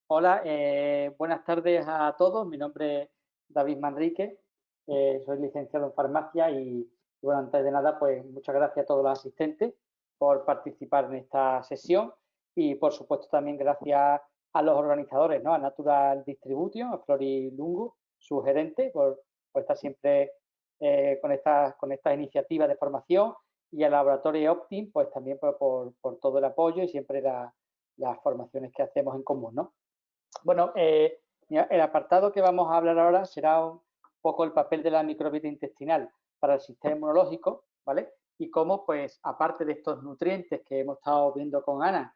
Hola, buenas tardes a todos. Mi nombre es David Manrique, soy licenciado en farmacia y, bueno, antes de nada, pues muchas gracias a todos los asistentes por participar en esta sesión y, por supuesto, también gracias a los organizadores, ¿no? A Natural Distribution, a Flori Lungu, su gerente, por estar siempre con estas iniciativas de formación y al Laboratorio Optim, pues también por todo el apoyo y siempre las formaciones que hacemos en común, ¿no? Bueno, mira, el apartado que vamos a hablar ahora será un poco el papel de la microbiota intestinal para el sistema inmunológico, ¿vale? Y cómo, pues, aparte de estos nutrientes que hemos estado viendo con Ana,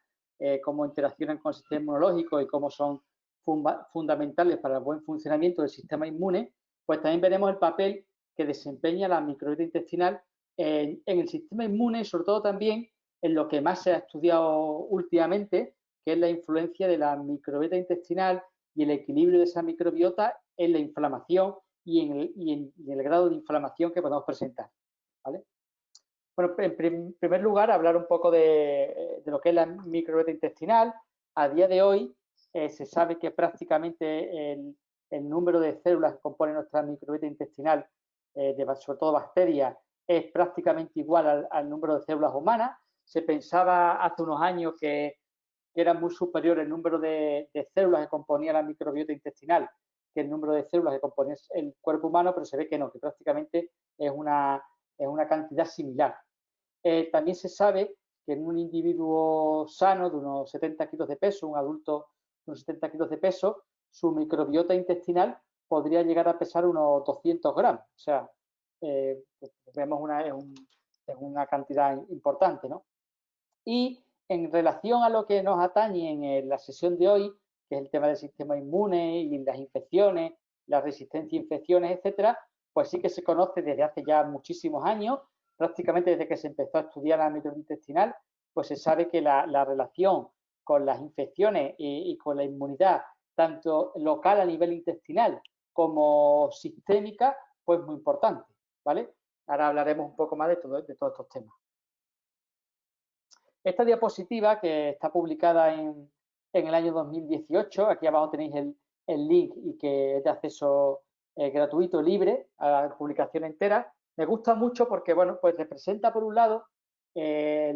cómo interaccionan con el sistema inmunológico y cómo son fundamentales para el buen funcionamiento del sistema inmune, pues también veremos el papel que desempeña la microbiota intestinal en el sistema inmune y sobre todo también en lo que más se ha estudiado últimamente, que es la influencia de la microbiota intestinal y el equilibrio de esa microbiota en la inflamación y en el grado de inflamación que podemos presentar, ¿vale? Bueno, en primer lugar, hablar un poco de lo que es la microbiota intestinal. A día de hoy se sabe que prácticamente el número de células que componen nuestra microbiota intestinal, sobre todo bacterias, es prácticamente igual al número de células humanas. Se pensaba hace unos años que era muy superior el número de células que componía la microbiota intestinal que el número de células que componía el cuerpo humano, pero se ve que no, que prácticamente es una cantidad similar. También se sabe que en un individuo sano de unos 70 kilos de peso, un adulto de unos 70 kilos de peso, su microbiota intestinal podría llegar a pesar unos 200 gramos. O sea, pues vemos es una cantidad importante, ¿no? Y en relación a lo que nos atañe en la sesión de hoy, que es el tema del sistema inmune y las infecciones, la resistencia a infecciones, etcétera, pues sí que se conoce desde hace ya muchísimos años, prácticamente desde que se empezó a estudiar la microbiota intestinal, pues se sabe que la relación con las infecciones y con la inmunidad, tanto local a nivel intestinal como sistémica, pues muy importante, ¿vale? Ahora hablaremos un poco más de todos estos temas. Esta diapositiva, que está publicada en el año 2018, aquí abajo tenéis el link y que es de acceso gratuito, libre, a la publicación entera. Me gusta mucho porque, bueno, pues representa por un lado eh,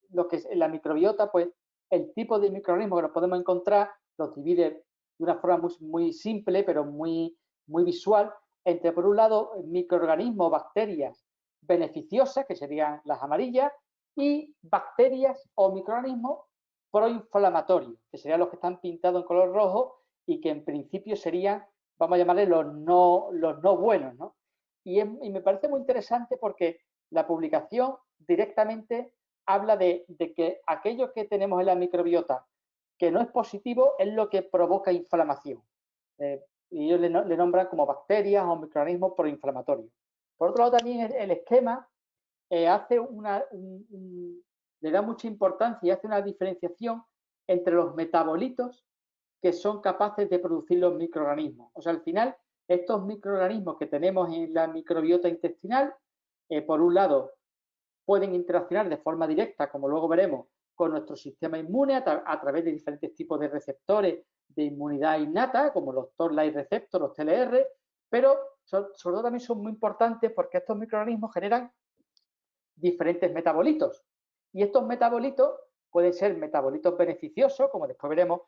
lo que es la microbiota, pues el tipo de microorganismos que nos podemos encontrar, los divide de una forma muy simple, pero muy visual, entre, por un lado, microorganismos, bacterias beneficiosas, que serían las amarillas, y bacterias o microorganismos proinflamatorios, que serían los que están pintados en color rojo y que en principio serían, vamos a llamarle los no buenos, ¿no? Y me parece muy interesante porque la publicación directamente habla de que aquello que tenemos en la microbiota que no es positivo es lo que provoca inflamación. Y ellos le nombran como bacterias o microorganismos proinflamatorios. Por otro lado, también el esquema hace le da mucha importancia y hace una diferenciación entre los metabolitos que son capaces de producir los microorganismos. O sea, al final, estos microorganismos que tenemos en la microbiota intestinal, por un lado, pueden interaccionar de forma directa, como luego veremos, con nuestro sistema inmune a través de diferentes tipos de receptores de inmunidad innata, como los Toll-like receptors, los TLR, pero sobre todo también son muy importantes porque estos microorganismos generan diferentes metabolitos. Y estos metabolitos pueden ser metabolitos beneficiosos, como después veremos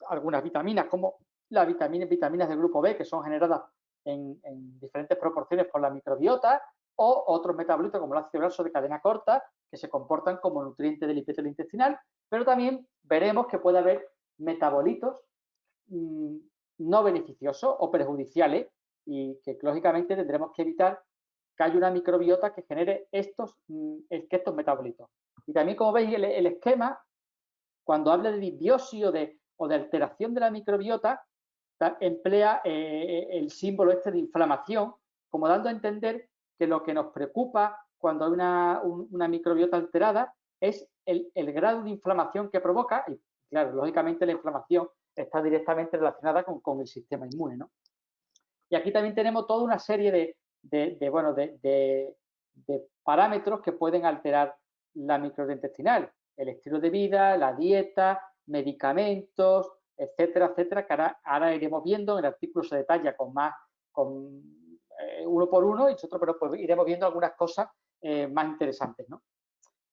algunas vitaminas, como las vitaminas del grupo B, que son generadas en diferentes proporciones por la microbiota, o otros metabolitos como el ácido graso de cadena corta, que se comportan como nutrientes del epitelio intestinal, pero también veremos que puede haber metabolitos no beneficiosos o perjudiciales y que lógicamente tendremos que evitar que haya una microbiota que genere estos metabolitos. Y también, como veis, el esquema, cuando habla de disbiosis o de alteración de la microbiota, emplea el símbolo este de inflamación, como dando a entender que lo que nos preocupa cuando hay una microbiota alterada es el grado de inflamación que provoca, y claro, lógicamente la inflamación está directamente relacionada con el sistema inmune, ¿no? Y aquí también tenemos toda una serie de parámetros que pueden alterar la microbiota intestinal. El estilo de vida, la dieta, medicamentos, etcétera, etcétera, que ahora iremos viendo. En el artículo se detalla uno por uno y nosotros pues, iremos viendo algunas cosas más interesantes, ¿no?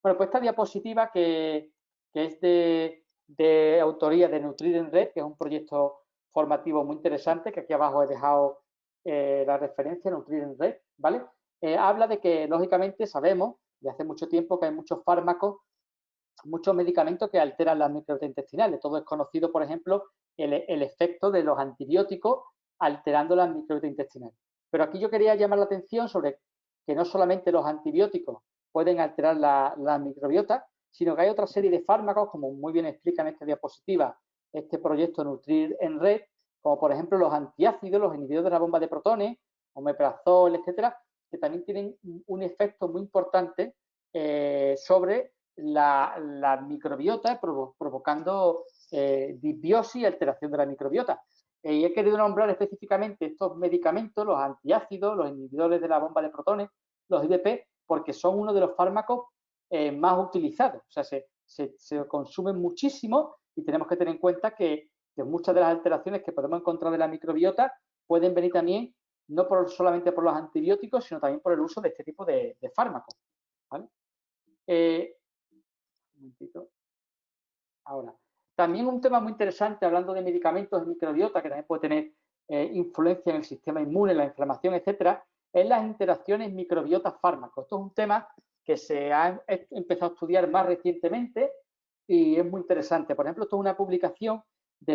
Bueno, pues esta diapositiva que es de autoría de Nutrir en Red, que es un proyecto formativo muy interesante, que aquí abajo he dejado la referencia, Nutrir en Red, ¿vale? Habla de que, lógicamente, sabemos, de hace mucho tiempo, que hay muchos fármacos, muchos medicamentos que alteran las microbiota intestinales. Todo es conocido, por ejemplo, el efecto de los antibióticos alterando las microbiota intestinales. Pero aquí yo quería llamar la atención sobre que no solamente los antibióticos pueden alterar la microbiota, sino que hay otra serie de fármacos, como muy bien explica en esta diapositiva este proyecto Nutrir en Red, como por ejemplo los antiácidos, los inhibidores de la bomba de protones, omeprazol, etcétera, que también tienen un efecto muy importante sobre la microbiota, provocando disbiosis y alteración de la microbiota. Y he querido nombrar específicamente estos medicamentos, los antiácidos, los inhibidores de la bomba de protones, los IBP, porque son uno de los fármacos más utilizados. O sea, se consumen muchísimo y tenemos que tener en cuenta que muchas de las alteraciones que podemos encontrar de la microbiota pueden venir también no solamente por los antibióticos, sino también por el uso de este tipo de fármacos. ¿Vale? Un momentito. Ahora, también un tema muy interesante, hablando de medicamentos de microbiota, que también puede tener influencia en el sistema inmune, la inflamación, etcétera, es las interacciones microbiota-fármacos. Esto es un tema que se ha empezado a estudiar más recientemente y es muy interesante. Por ejemplo, esto es una publicación de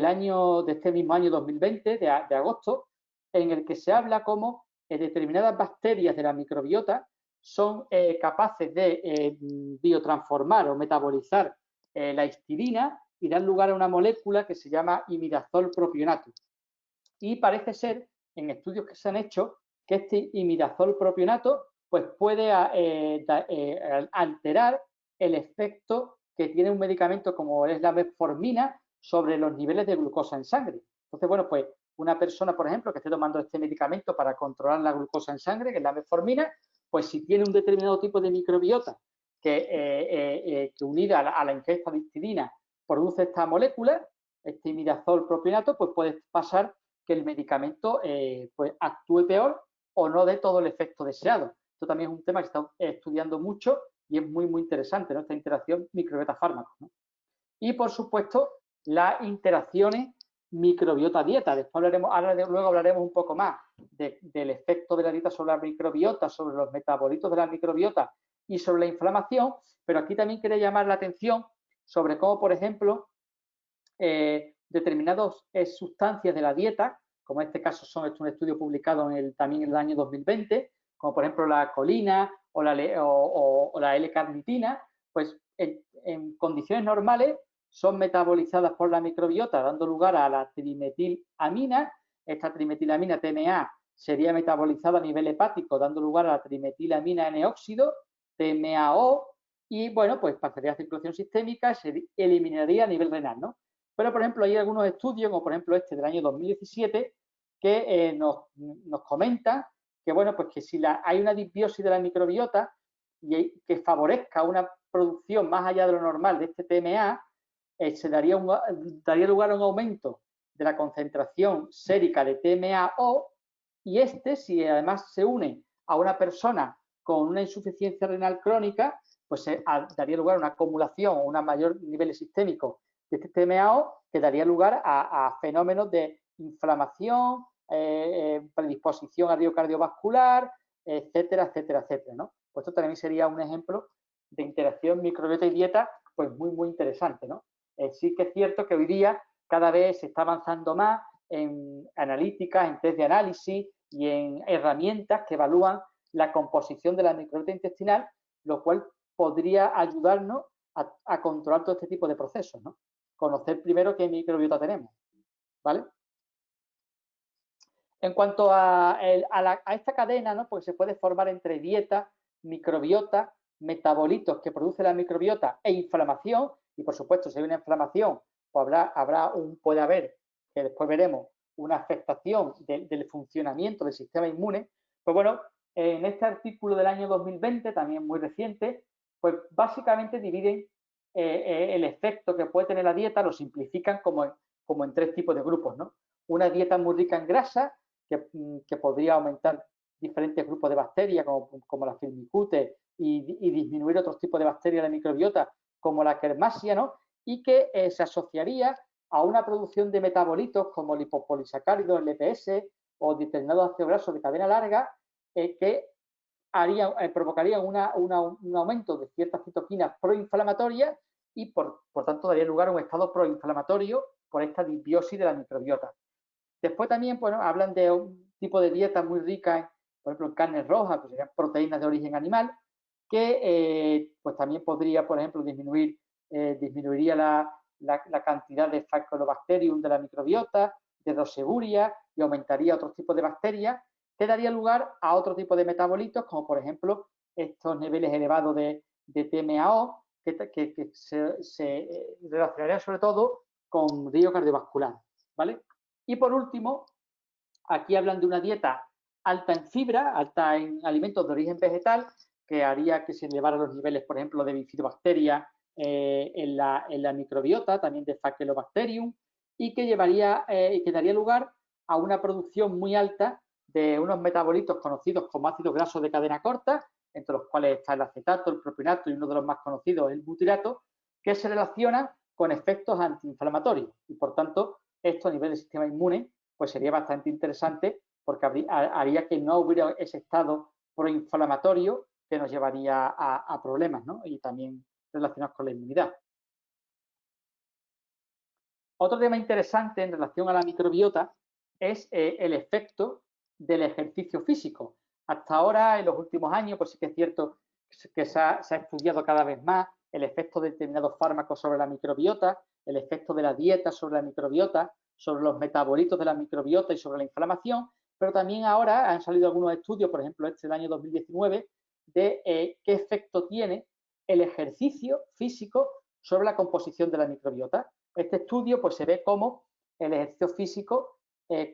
este mismo año 2020, de agosto, en el que se habla cómo determinadas bacterias de la microbiota son capaces de biotransformar o metabolizar la histidina y dan lugar a una molécula que se llama imidazol propionato. Y parece ser, en estudios que se han hecho, que este imidazol propionato pues puede alterar el efecto que tiene un medicamento como es la metformina sobre los niveles de glucosa en sangre. Entonces, bueno, pues una persona, por ejemplo, que esté tomando este medicamento para controlar la glucosa en sangre, que es la metformina, pues si tiene un determinado tipo de microbiota que unida a la ingesta de histidina produce esta molécula, este imidazol propionato, pues puede pasar que el medicamento pues actúe peor o no dé todo el efecto deseado. Esto también es un tema que está estudiando mucho y es muy, muy interesante, ¿no? Esta interacción microbiota-fármacos, ¿no? Y, por supuesto, las interacciones microbiota-dieta. Después luego hablaremos un poco más del efecto de la dieta sobre la microbiota, sobre los metabolitos de la microbiota y sobre la inflamación, pero aquí también quería llamar la atención sobre cómo, por ejemplo, determinadas sustancias de la dieta, como en este caso son un estudio publicado también en el año 2020, como por ejemplo la colina o la L-carnitina, pues en condiciones normales son metabolizadas por la microbiota, dando lugar a la trimetilamina. Esta trimetilamina TMA sería metabolizada a nivel hepático, dando lugar a la trimetilamina N-óxido, TMAO, y bueno, pues pasaría a circulación sistémica, se eliminaría a nivel renal, ¿no? Pero, por ejemplo, hay algunos estudios, como por ejemplo este del año 2017, que nos comentan que, bueno, pues que si hay una disbiosis de la microbiota y que favorezca una producción más allá de lo normal de este TMA, daría lugar a un aumento de la concentración sérica de TMAO y si además se une a una persona con una insuficiencia renal crónica, pues daría lugar a una acumulación o un mayor nivel sistémico de este TMAO que daría lugar a fenómenos de inflamación, predisposición cardiovascular, etcétera, etcétera, etcétera, ¿no? Pues esto también sería un ejemplo de interacción microbiota y dieta, pues muy, muy interesante, ¿no? Sí que es cierto que hoy día cada vez se está avanzando más en analíticas, en test de análisis y en herramientas que evalúan la composición de la microbiota intestinal, lo cual podría ayudarnos a controlar todo este tipo de procesos, ¿no? Conocer primero qué microbiota tenemos, ¿vale? En cuanto a esta cadena, ¿no? Pues se puede formar entre dieta, microbiota, metabolitos que produce la microbiota e inflamación, y por supuesto, si hay una inflamación, pues puede haber, que después veremos, una afectación del funcionamiento del sistema inmune. Pues bueno, en este artículo del año 2020, también muy reciente, pues básicamente dividen el efecto que puede tener la dieta, lo simplifican como como en tres tipos de grupos, ¿no? Una dieta muy rica en grasa, que podría aumentar diferentes grupos de bacterias, como la Firmicutes, y disminuir otros tipos de bacterias de la microbiota, como la Kermassia, ¿no? Y que se asociaría a una producción de metabolitos como lipopolisacáridos, LPS, o determinados ácidos grasos de cadena larga, que provocarían un aumento de ciertas citoquinas proinflamatorias y, por tanto, daría lugar a un estado proinflamatorio por esta disbiosis de la microbiota. Después también, bueno, hablan de un tipo de dieta muy rica, por ejemplo, en carnes rojas, que serían proteínas de origen animal, que pues también podría, por ejemplo, disminuiría la cantidad de Faecalibacterium de la microbiota, de Doseguria, y aumentaría otros tipos de bacterias, que daría lugar a otro tipo de metabolitos, como por ejemplo estos niveles elevados de TMAO, que se relacionarían sobre todo con riesgo cardiovascular, ¿vale? Y por último, aquí hablan de una dieta alta en fibra, alta en alimentos de origen vegetal, que haría que se elevaran los niveles, por ejemplo, de bifidobacteria en la microbiota, también de Faecalibacterium, y que daría lugar a una producción muy alta de unos metabolitos conocidos como ácidos grasos de cadena corta, entre los cuales está el acetato, el propionato y uno de los más conocidos, el butirato, que se relacionan con efectos antiinflamatorios y, por tanto, esto a nivel del sistema inmune pues sería bastante interesante porque haría que no hubiera ese estado proinflamatorio que nos llevaría a problemas, ¿no? Y también relacionados con la inmunidad. Otro tema interesante en relación a la microbiota es el efecto del ejercicio físico. Hasta ahora, en los últimos años, pues sí que es cierto que se ha estudiado cada vez más el efecto de determinados fármacos sobre la microbiota, el efecto de la dieta sobre la microbiota, sobre los metabolitos de la microbiota y sobre la inflamación, pero también ahora han salido algunos estudios, por ejemplo este del año 2019, de qué efecto tiene el ejercicio físico sobre la composición de la microbiota. Este estudio pues se ve cómo el ejercicio físico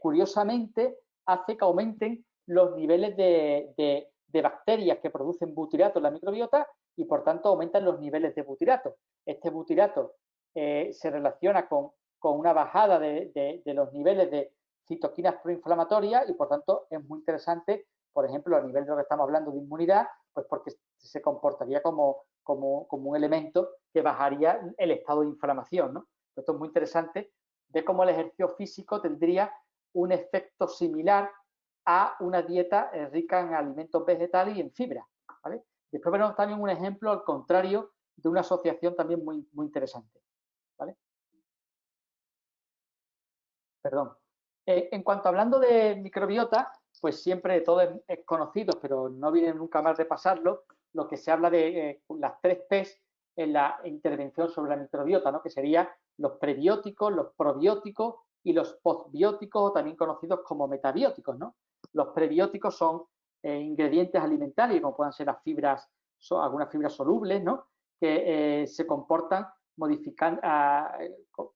curiosamente hace que aumenten los niveles de bacterias que producen butirato en la microbiota y por tanto aumentan los niveles de butirato. Este butirato se relaciona con una bajada de los niveles de citoquinas proinflamatorias y por tanto es muy interesante, por ejemplo, a nivel de lo que estamos hablando de inmunidad, pues porque se comportaría como un elemento que bajaría el estado de inflamación, ¿no? Esto es muy interesante de cómo el ejercicio físico tendría un efecto similar a una dieta rica en alimentos vegetales y en fibra, ¿vale? Después veremos también un ejemplo al contrario de una asociación también muy, muy interesante, ¿vale? Perdón. En cuanto hablando de microbiota, pues siempre todo es conocido, pero no viene nunca más repasarlo, lo que se habla de las 3 P's en la intervención sobre la microbiota, ¿no? Que serían los prebióticos, los probióticos y los postbióticos, o también conocidos como metabióticos, ¿no? Los prebióticos son ingredientes alimentarios, como puedan ser las fibras, algunas fibras solubles, ¿no? Que se comportan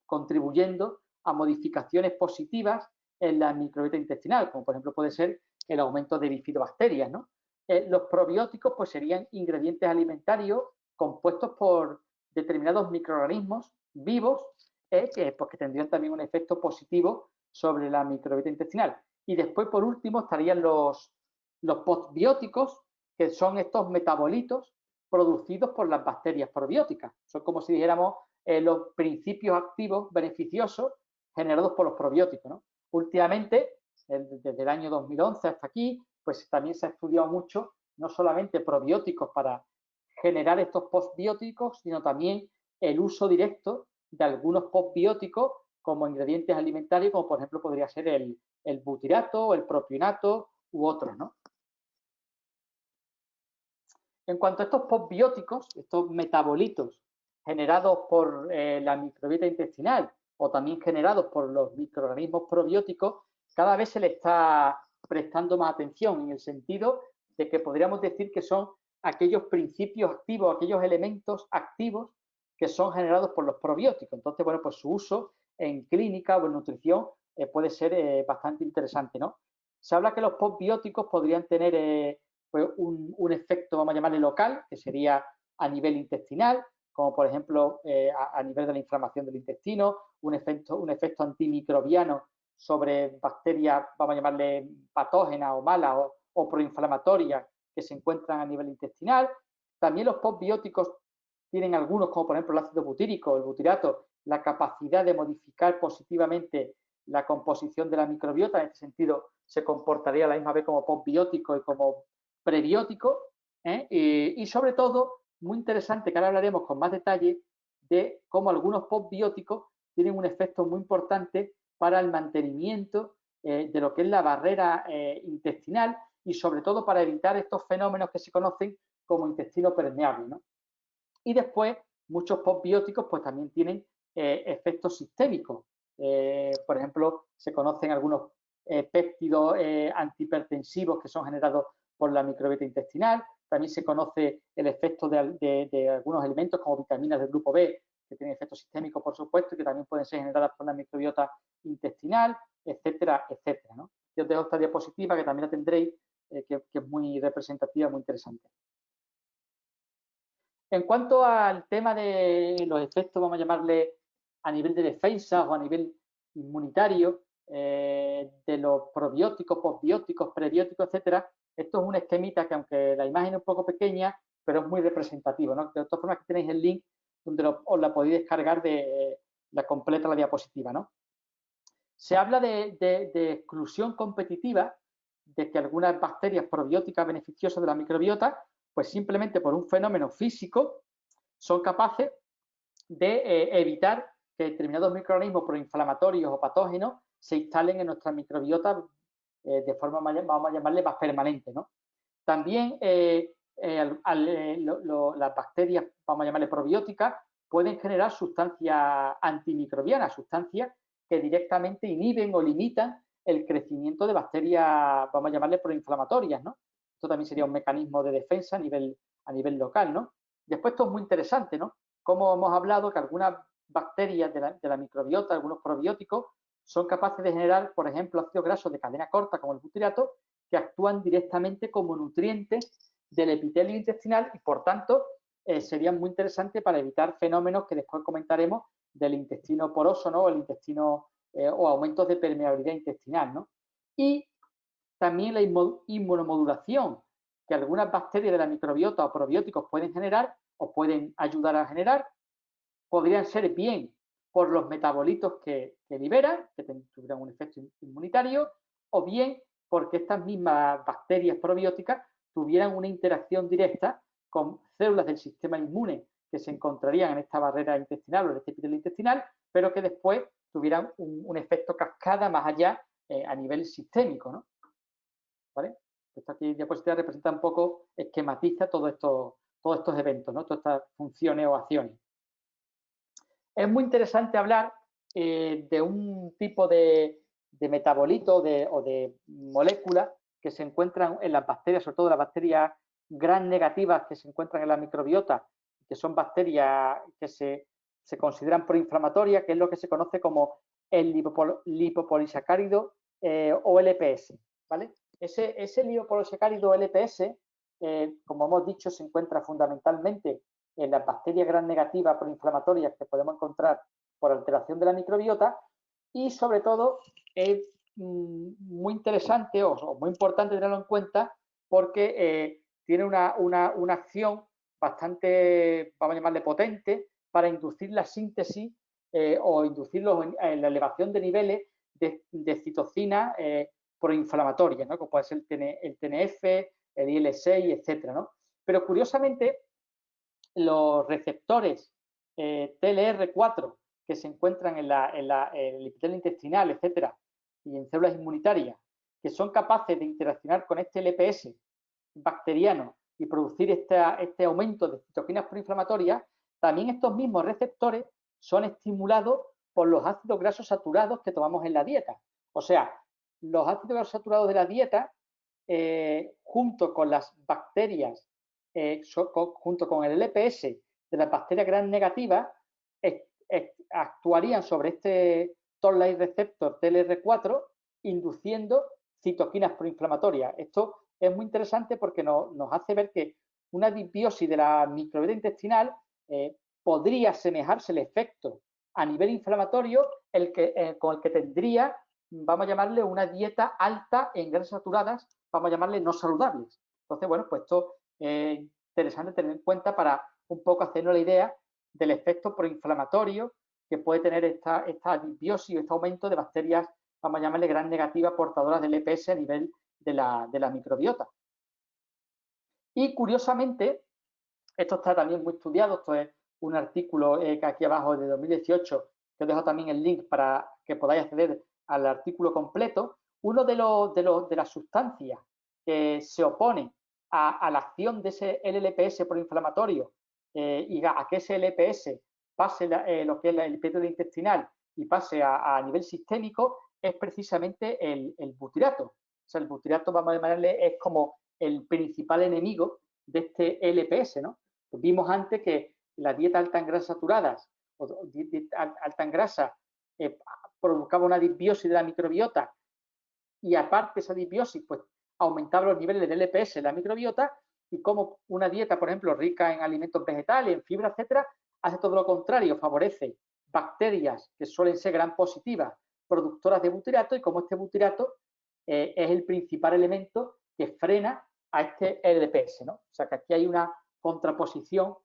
contribuyendo a modificaciones positivas en la microbiota intestinal, como por ejemplo puede ser el aumento de bifidobacterias, ¿no? Los probióticos pues serían ingredientes alimentarios compuestos por determinados microorganismos vivos que tendrían también un efecto positivo sobre la microbiota intestinal. Y después, por último, estarían los postbióticos, que son estos metabolitos producidos por las bacterias probióticas. Son como si dijéramos los principios activos beneficiosos generados por los probióticos, ¿no? Últimamente, desde el año 2011 hasta aquí, pues también se ha estudiado mucho, no solamente probióticos para generar estos postbióticos, sino también el uso directo de algunos postbióticos como ingredientes alimentarios, como por ejemplo podría ser el butirato, el propionato u otros, ¿no? En cuanto a estos postbióticos, estos metabolitos generados por la microbiota intestinal o también generados por los microorganismos probióticos, cada vez se le está prestando más atención en el sentido de que podríamos decir que son aquellos principios activos, aquellos elementos activos que son generados por los probióticos. Entonces, bueno, pues su uso en clínica o en nutrición puede ser bastante interesante, ¿no? Se habla que los postbióticos podrían tener pues un efecto, vamos a llamarle local, que sería a nivel intestinal, como por ejemplo a nivel de la inflamación del intestino, un efecto antimicrobiano sobre bacterias, vamos a llamarle patógenas o malas o proinflamatorias que se encuentran a nivel intestinal. También los postbióticos tienen algunos, como por ejemplo el ácido butírico, el butirato, la capacidad de modificar positivamente la composición de la microbiota. En este sentido, se comportaría a la misma vez como postbiótico y como prebiótico. Y sobre todo, muy interesante, que ahora hablaremos con más detalle, de cómo algunos postbióticos tienen un efecto muy importante para el mantenimiento de lo que es la barrera intestinal y sobre todo para evitar estos fenómenos que se conocen como intestino permeable, ¿no? Y después, muchos postbióticos pues también tienen efectos sistémicos. Por ejemplo, se conocen algunos péptidos antihipertensivos que son generados por la microbiota intestinal. También se conoce el efecto de algunos alimentos como vitaminas del grupo B, que tienen efectos sistémicos, por supuesto, y que también pueden ser generadas por la microbiota intestinal, etcétera, etcétera, ¿no? Yo os dejo esta diapositiva que también la tendréis, que es muy representativa, muy interesante. En cuanto al tema de los efectos, vamos a llamarle a nivel de defensa o a nivel inmunitario, de los probióticos, postbióticos, prebióticos, etcétera, esto es un esquemita que, aunque la imagen es un poco pequeña, pero es muy representativo, ¿no? De todas formas, aquí tenéis el link donde os la podéis descargar de la completa la diapositiva, ¿no? Se habla de exclusión competitiva, de que algunas bacterias probióticas beneficiosas de la microbiota, pues simplemente por un fenómeno físico, son capaces de evitar que determinados microorganismos proinflamatorios o patógenos se instalen en nuestra microbiota de forma, vamos a llamarle, más permanente, ¿no? También las bacterias, vamos a llamarle probióticas, pueden generar sustancias antimicrobianas, sustancias que directamente inhiben o limitan el crecimiento de bacterias, vamos a llamarle proinflamatorias, ¿no? Esto también sería un mecanismo de defensa a nivel local, ¿no? Después esto es muy interesante, ¿no? Como hemos hablado que algunas bacterias de la microbiota, algunos probióticos, son capaces de generar, por ejemplo, ácidos grasos de cadena corta, como el butirato, que actúan directamente como nutrientes del epitelio intestinal y, por tanto, serían muy interesantes para evitar fenómenos que después comentaremos del intestino poroso, ¿no? El intestino o aumentos de permeabilidad intestinal, ¿no? Y también la inmunomodulación que algunas bacterias de la microbiota o probióticos pueden generar o pueden ayudar a generar, podrían ser bien por los metabolitos que liberan, que tuvieran un efecto inmunitario, o bien porque estas mismas bacterias probióticas tuvieran una interacción directa con células del sistema inmune que se encontrarían en esta barrera intestinal o en este epitelio intestinal, pero que después tuvieran un efecto cascada más allá a nivel sistémico, ¿no? ¿Vale? Esta aquí diapositiva representa un poco, esquematiza todos estos eventos, ¿no? Todas estas funciones o acciones. Es muy interesante hablar de un tipo de metabolito o de molécula que se encuentran en las bacterias, sobre todo las bacterias gram negativas que se encuentran en la microbiota, que son bacterias que se consideran proinflamatorias, que es lo que se conoce como el lipopolisacárido o LPS, ¿vale? Ese lipopolisacárido LPS, como hemos dicho, se encuentra fundamentalmente en las bacterias gram negativas proinflamatorias que podemos encontrar por alteración de la microbiota y, sobre todo, es muy interesante o muy importante tenerlo en cuenta porque tiene una acción bastante, vamos a llamarle, potente para inducir la síntesis o inducir en la elevación de niveles de citocinas proinflamatorias, ¿no? Como puede ser el TNF, el IL-6, etcétera, ¿no? Pero curiosamente, los receptores TLR4 que se encuentran en el epitelio intestinal, etcétera, y en células inmunitarias, que son capaces de interaccionar con este LPS bacteriano y producir este aumento de citoquinas proinflamatorias, también estos mismos receptores son estimulados por los ácidos grasos saturados que tomamos en la dieta. O sea, los ácidos grasos saturados de la dieta, junto con las bacterias, junto con el LPS de las bacterias gram negativas, actuarían sobre este toll-like receptor TLR4, induciendo citoquinas proinflamatorias. Esto es muy interesante porque nos hace ver que una disbiosis de la microbiota intestinal podría asemejarse el efecto a nivel inflamatorio con el que tendría, vamos a llamarle, una dieta alta en grasas saturadas, vamos a llamarle no saludables. Entonces, bueno, pues esto es interesante tener en cuenta para un poco hacernos la idea del efecto proinflamatorio que puede tener esta disbiosis o este aumento de bacterias, vamos a llamarle gran negativa, portadoras del EPS a nivel de la microbiota. Y curiosamente, esto está también muy estudiado, esto es un artículo que aquí abajo de 2018, que os dejo también el link para que podáis acceder al artículo completo. Uno de las sustancias que se opone a la acción de ese LLPS proinflamatorio y a que ese LPS pase lo que es el epitelio intestinal y pase a nivel sistémico es precisamente el butirato. O sea, el butirato, vamos a llamarle, es como el principal enemigo de este LPS, ¿no? Pues vimos antes que la dieta alta en grasas saturadas o dieta alta en grasa provocaba una disbiosis de la microbiota y aparte esa disbiosis pues aumentaba los niveles del LPS en la microbiota y como una dieta, por ejemplo, rica en alimentos vegetales, en fibra, etcétera, hace todo lo contrario, favorece bacterias que suelen ser gran positivas, productoras de butirato y como este butirato es el principal elemento que frena a este LPS, ¿no? O sea que aquí hay una contraposición,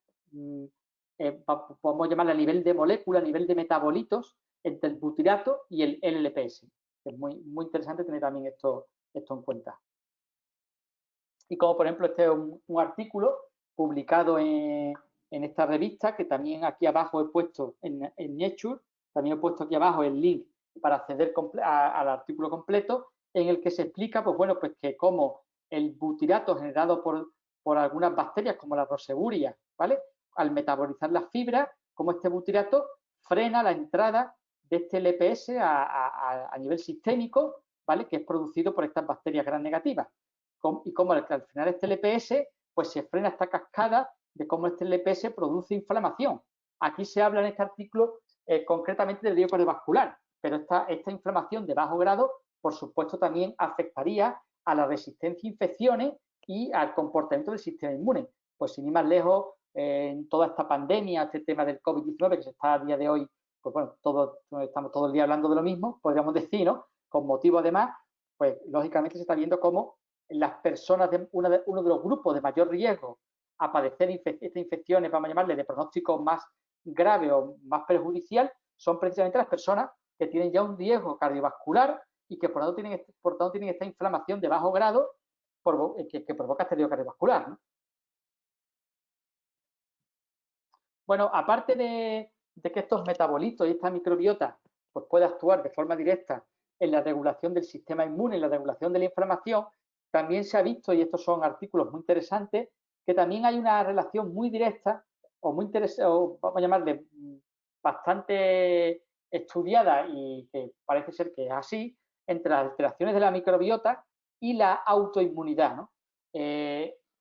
podemos llamarla a nivel de molécula, a nivel de metabolitos, entre el butirato y el LPS. Es muy, muy interesante tener también esto en cuenta. Y como por ejemplo este es un artículo publicado en esta revista, que también aquí abajo he puesto en Nature, también he puesto aquí abajo el link para acceder al artículo completo, en el que se explica, pues bueno, pues que como el butirato generado por algunas bacterias como la Roseburia, ¿vale? Al metabolizar las fibras, como este butirato frena la entrada de este LPS a nivel sistémico, ¿vale? Que es producido por estas bacterias gram negativas. Y como al final este LPS, pues se frena esta cascada de cómo este LPS produce inflamación. Aquí se habla en este artículo concretamente del riesgo cardiovascular, pero esta inflamación de bajo grado, por supuesto, también afectaría a la resistencia a infecciones y al comportamiento del sistema inmune. Pues sin ir más lejos, en toda esta pandemia, este tema del COVID-19 que se está a día de hoy, pues bueno, estamos todo el día hablando de lo mismo, podríamos decir, ¿no? Con motivo además, pues lógicamente se está viendo cómo las personas de uno de los grupos de mayor riesgo a padecer estas infecciones, vamos a llamarle, de pronóstico más grave o más perjudicial, son precisamente las personas que tienen ya un riesgo cardiovascular y que por tanto tienen esta inflamación de bajo grado que provoca este riesgo cardiovascular, ¿no? Bueno, aparte de que estos metabolitos y esta microbiota pues puede actuar de forma directa en la regulación del sistema inmune, en la regulación de la inflamación, también se ha visto, y estos son artículos muy interesantes, que también hay una relación muy directa o muy interesante, o vamos a llamarle bastante estudiada y que parece ser que es así, entre las alteraciones de la microbiota y la autoinmunidad, ¿no?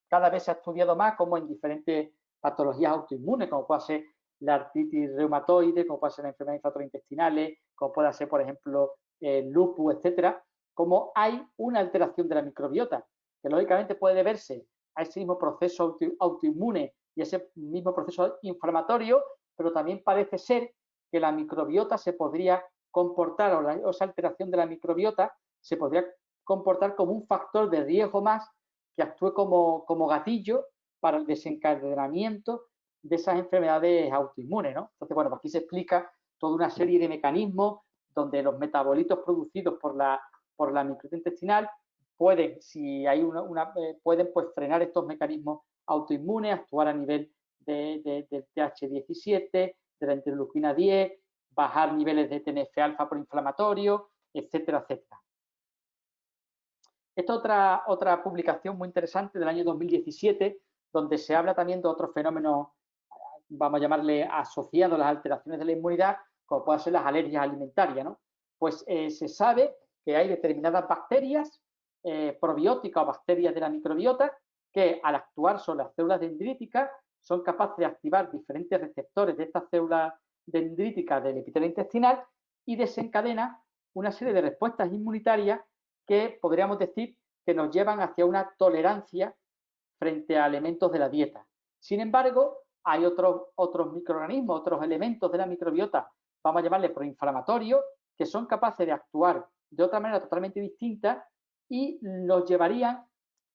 Cada vez se ha estudiado más como en diferentes patologías autoinmunes, como puede ser la artritis reumatoide, como puede ser la enfermedad inflamatoria intestinales, como puede ser, por ejemplo, el lupus, etcétera, como hay una alteración de la microbiota, que lógicamente puede deberse a ese mismo proceso autoinmune y ese mismo proceso inflamatorio, pero también parece ser que la microbiota se podría comportar, o esa alteración de la microbiota se podría comportar como un factor de riesgo más que actúe como gatillo para el desencadenamiento de esas enfermedades autoinmunes, ¿no? Entonces, bueno, aquí se explica toda una serie de mecanismos donde los metabolitos producidos por la microbiota intestinal pueden, si hay pueden pues frenar estos mecanismos autoinmunes, actuar a nivel del TH17, de la interleuquina 10, bajar niveles de TNF-alfa proinflamatorio, etcétera, etcétera. Esta es otra publicación muy interesante del año 2017, donde se habla también de otros fenómenos, vamos a llamarle asociados a las alteraciones de la inmunidad, como pueden ser las alergias alimentarias, ¿no? Pues se sabe que hay determinadas bacterias probióticas o bacterias de la microbiota que al actuar sobre las células dendríticas son capaces de activar diferentes receptores de estas células dendríticas del epitelio intestinal y desencadena una serie de respuestas inmunitarias que podríamos decir que nos llevan hacia una tolerancia frente a elementos de la dieta. Sin embargo, hay otros microorganismos, otros elementos de la microbiota, vamos a llamarle proinflamatorios, que son capaces de actuar de otra manera totalmente distinta y los llevarían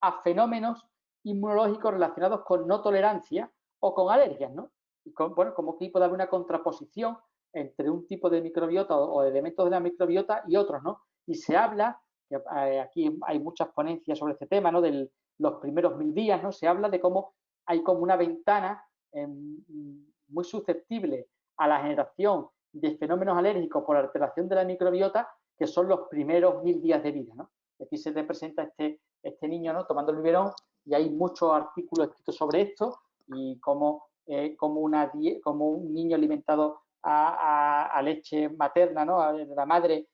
a fenómenos inmunológicos relacionados con no tolerancia o con alergias, ¿no? Y bueno, como que puede haber una contraposición entre un tipo de microbiota o elementos de la microbiota y otros, ¿no? Y se habla, que aquí hay muchas ponencias sobre este tema, ¿no? De los primeros 1000 días, ¿no? Se habla de cómo hay como una ventana muy susceptible a la generación de fenómenos alérgicos por alteración de la microbiota, que son los primeros 1000 días de vida, ¿no? Aquí se representa este niño, ¿no? Tomando el biberón, y hay muchos artículos escritos sobre esto y cómo como un niño alimentado a leche materna, ¿no? De la madre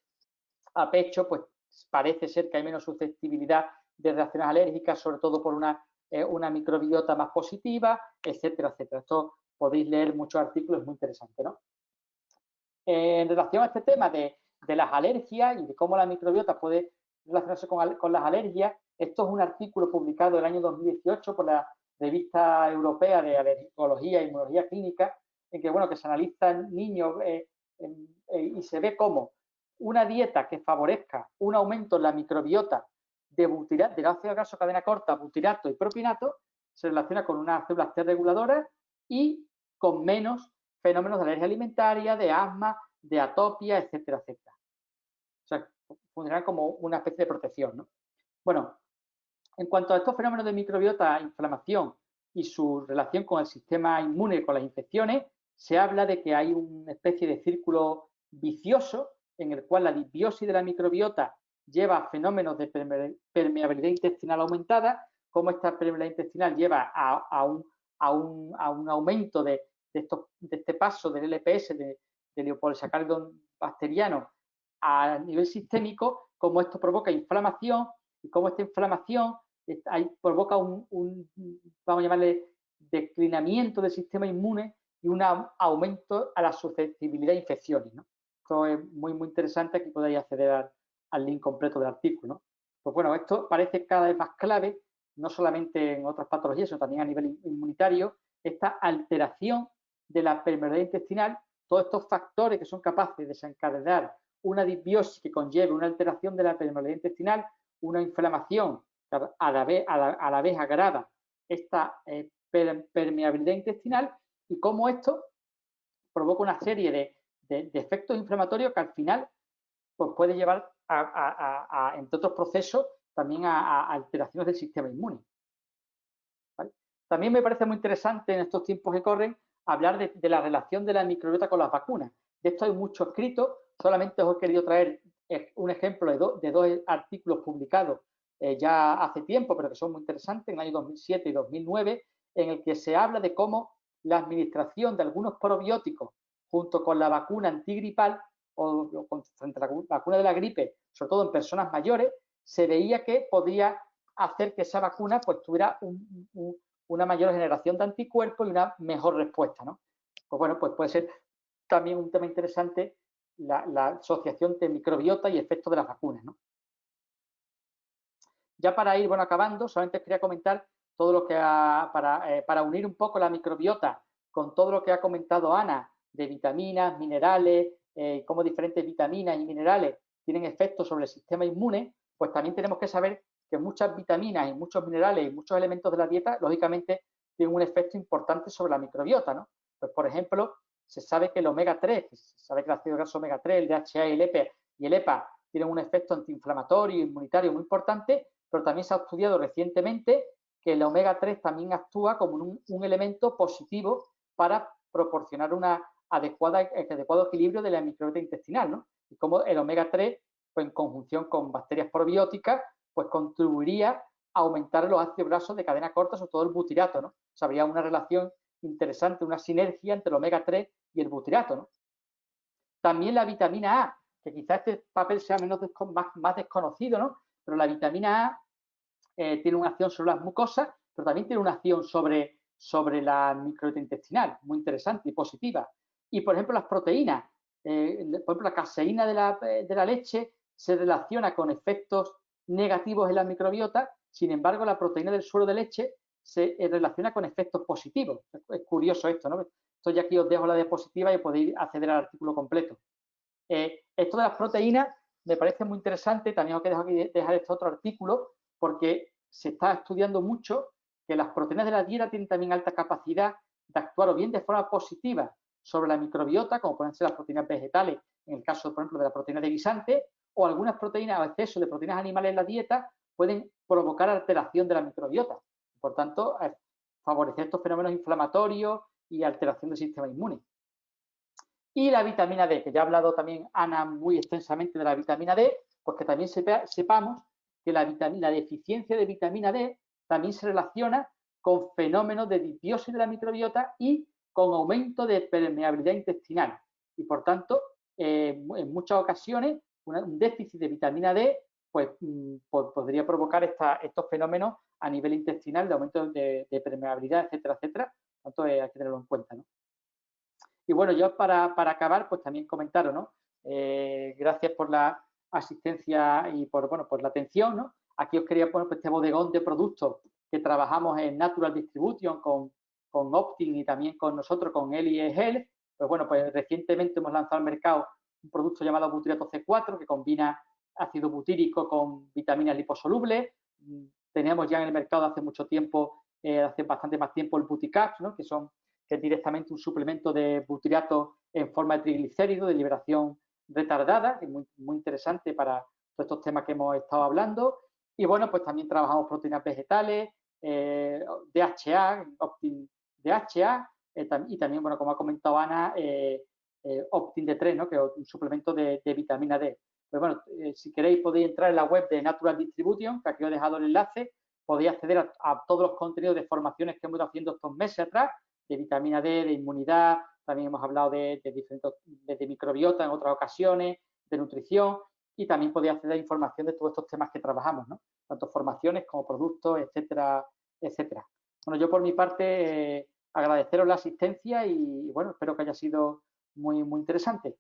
a pecho, pues parece ser que hay menos susceptibilidad de reacciones alérgicas, sobre todo por una microbiota más positiva, etcétera, etcétera. Esto podéis leer muchos artículos, es muy interesante, ¿no? En relación a este tema de las alergias y de cómo la microbiota puede relacionarse con las alergias, esto es un artículo publicado en el año 2018 por la Revista Europea de Alergología e Inmunología Clínica, en que, bueno, que se analizan niños y se ve cómo una dieta que favorezca un aumento en la microbiota del ácido graso cadena corta, butirato y propinato, se relaciona con unas células T reguladoras y con menos fenómenos de alergia alimentaria, de asma, de atopia, etcétera, etcétera. O sea, funcionan como una especie de protección, ¿no? Bueno, en cuanto a estos fenómenos de microbiota, inflamación y su relación con el sistema inmune y con las infecciones, se habla de que hay una especie de círculo vicioso en el cual la disbiosis de la microbiota lleva a fenómenos de permeabilidad intestinal aumentada, como esta permeabilidad intestinal lleva a un aumento de este paso del LPS, del lipopolisacárido bacteriano, a nivel sistémico, como esto provoca inflamación y como esta inflamación provoca vamos a llamarle, declinamiento del sistema inmune y un aumento a la susceptibilidad a infecciones, ¿no? Esto es muy, muy interesante. Aquí podéis acceder al link completo del artículo, ¿no? Pues bueno, esto parece cada vez más clave, no solamente en otras patologías, sino también a nivel inmunitario, esta alteración de la permeabilidad intestinal, todos estos factores que son capaces de desencadenar una disbiosis que conlleve una alteración de la permeabilidad intestinal, una inflamación que a la vez agrava esta permeabilidad intestinal, y cómo esto provoca una serie de efectos inflamatorios que al final pues, puede llevar, entre otros procesos, también a alteraciones del sistema inmune. ¿Vale? También me parece muy interesante en estos tiempos que corren hablar de la relación de la microbiota con las vacunas. De esto hay mucho escrito, solamente os he querido traer un ejemplo de dos artículos publicados ya hace tiempo, pero que son muy interesantes, en el año 2007 y 2009, en el que se habla de cómo la administración de algunos probióticos junto con la vacuna antigripal o frente a la vacuna de la gripe, sobre todo en personas mayores, se veía que podía hacer que esa vacuna pues tuviera una mayor generación de anticuerpos y una mejor respuesta, ¿no? Pues bueno, pues puede ser también un tema interesante la asociación de microbiota y efectos de las vacunas, ¿no? Ya para ir, bueno, acabando, solamente quería comentar todo lo que para unir un poco la microbiota con todo lo que ha comentado Ana de vitaminas, minerales, cómo diferentes vitaminas y minerales tienen efectos sobre el sistema inmune, pues también tenemos que saber que muchas vitaminas y muchos minerales y muchos elementos de la dieta, lógicamente, tienen un efecto importante sobre la microbiota, ¿no? Pues, por ejemplo, se sabe que el omega 3, se sabe que el ácido graso omega 3, el DHA y el EPA tienen un efecto antiinflamatorio e inmunitario muy importante, pero también se ha estudiado recientemente que el omega 3 también actúa como un elemento positivo para proporcionar un adecuado equilibrio de la microbiota intestinal, ¿no? Y como el omega 3, pues en conjunción con bacterias probióticas, pues contribuiría a aumentar los ácidos grasos de cadena corta, sobre todo el butirato, ¿no? O sea, habría una relación interesante, una sinergia entre el omega 3 y el butirato, ¿no? También la vitamina A, que quizás este papel sea más desconocido, ¿no? Pero la vitamina A tiene una acción sobre las mucosas, pero también tiene una acción sobre la microbiota intestinal, muy interesante y positiva. Y, por ejemplo, las proteínas, por ejemplo, la caseína de la leche se relaciona con efectos negativos en la microbiota, sin embargo, la proteína del suero de leche se relaciona con efectos positivos. Es curioso esto, ¿no? Esto ya aquí os dejo la diapositiva y podéis acceder al artículo completo. Esto de las proteínas me parece muy interesante. También os quiero dejar este otro artículo porque se está estudiando mucho que las proteínas de la dieta tienen también alta capacidad de actuar o bien de forma positiva sobre la microbiota, como pueden ser las proteínas vegetales, en el caso, por ejemplo, de la proteína de guisante, o algunas proteínas o exceso de proteínas animales en la dieta pueden provocar alteración de la microbiota. Por tanto, favorecer estos fenómenos inflamatorios y alteración del sistema inmune. Y la vitamina D, que ya ha hablado también Ana muy extensamente de la vitamina D, pues que también sepamos que la deficiencia de vitamina D también se relaciona con fenómenos de disbiosis de la microbiota y con aumento de permeabilidad intestinal. Y por tanto, en muchas ocasiones, un déficit de vitamina D pues, podría provocar estos fenómenos a nivel intestinal de aumento de permeabilidad, etcétera, etcétera. Por tanto, hay que tenerlo en cuenta, ¿no? Y bueno, yo para acabar, pues también comentaros, ¿no? Gracias por la asistencia y por la atención, ¿no? Aquí os quería poner este bodegón de productos que trabajamos en Natural Distribution con Optin y también con nosotros, con Eli Health. Pues bueno, pues recientemente hemos lanzado al mercado un producto llamado Butirato C4 que combina ácido butírico con vitaminas liposolubles. Teníamos ya en el mercado hace mucho tiempo, hace bastante más tiempo, el Buticaps, ¿no? Que es directamente un suplemento de butirato en forma de triglicérido, de liberación retardada, que es muy interesante para todos estos temas que hemos estado hablando. Y bueno, pues también trabajamos proteínas vegetales, DHA, Optin DHA, y también, bueno, como ha comentado Ana, Optin D3, ¿no? Que es un suplemento de vitamina D. Pues bueno, si queréis podéis entrar en la web de Natural Distribution, que aquí os he dejado el enlace, podéis acceder a todos los contenidos de formaciones que hemos ido haciendo estos meses atrás, de vitamina D, de inmunidad, también hemos hablado de diferentes, de microbiota en otras ocasiones, de nutrición, y también podéis acceder a información de todos estos temas que trabajamos, ¿no? Tanto formaciones como productos, etcétera, etcétera. Bueno, yo por mi parte agradeceros la asistencia y bueno, espero que haya sido muy interesante.